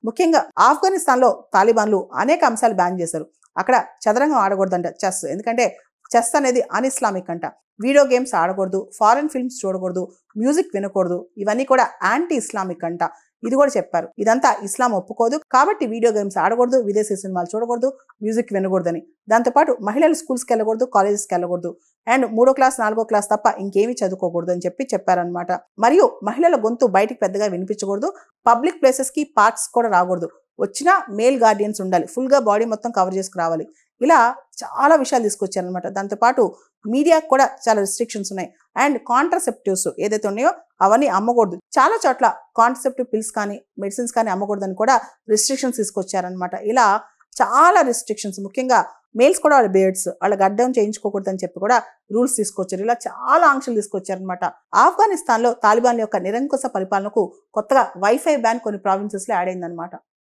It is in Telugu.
ముఖ్యంగా ఆఫ్ఘనిస్తాన్లో తాలిబాన్లు అనేక అంశాలు బ్యాన్ చేశారు. అక్కడ చదరంగం ఆడకూడదంట, చెస్. ఎందుకంటే చెస్ అనేది అన్ఇస్లామిక్ అంట. వీడియో గేమ్స్ ఆడకూడదు, ఫారెన్ ఫిల్మ్స్ చూడకూడదు, మ్యూజిక్ వినకూడదు, ఇవన్నీ కూడా యాంటీ ఇస్లామిక్ అంట. ఇది కూడా చెప్పారు. ఇదంతా ఇస్లాం ఒప్పుకోదు కాబట్టి వీడియో గేమ్స్ ఆడకూడదు, విదేశీ సినిమాలు చూడకూడదు, మ్యూజిక్ వినకూడదని. దాంతోపాటు మహిళలు స్కూల్స్కి వెళ్ళకూడదు, కాలేజెస్కి వెళ్ళకూడదు, అండ్ 3వ క్లాస్ 4వ క్లాస్ తప్ప ఇంకేమీ చదువుకోకూడదు అని చెప్పారనమాట. మరియు మహిళల గొంతు బయటికి పెద్దగా వినిపించకూడదు, పబ్లిక్ ప్లేసెస్కి పార్క్స్ కూడా రాకూడదు, వచ్చినా మేల్ గార్డియన్స్ ఉండాలి, ఫుల్గా బాడీ మొత్తం కవర్ చేసుకు రావాలి. ఇలా చాలా విషయాలు తీసుకొచ్చారనమాట. దాంతోపాటు మీడియాకు కూడా చాలా రిస్ట్రిక్షన్స్ ఉన్నాయి. అండ్ కాంట్రాసెప్టివ్స్ ఏదైతే ఉన్నాయో అవన్నీ అమ్మకూడదు. చాలా చోట్ల కాంట్రాసెప్టివ్ పిల్స్ కానీ మెడిసిన్స్ కానీ అమ్మకూడదని కూడా రిస్ట్రిక్షన్స్ తీసుకొచ్చారనమాట. ఇలా చాలా రిస్ట్రిక్షన్స్, ముఖ్యంగా మేల్స్ కూడా వాళ్ళ బేర్డ్స్ వాళ్ళ గడ్డం చేయించుకోకూడదని చెప్పి కూడా రూల్స్ తీసుకొచ్చారు. ఇలా చాలా ఆంక్షలు తీసుకొచ్చారనమాట. ఆఫ్ఘనిస్తాన్లో తాలిబాన్ యొక్క నిరంకుశ పరిపాలనకు కొత్తగా వైఫై బ్యాన్ కొన్ని ప్రావిన్సెస్లో యాడ్ అయిందనమాట.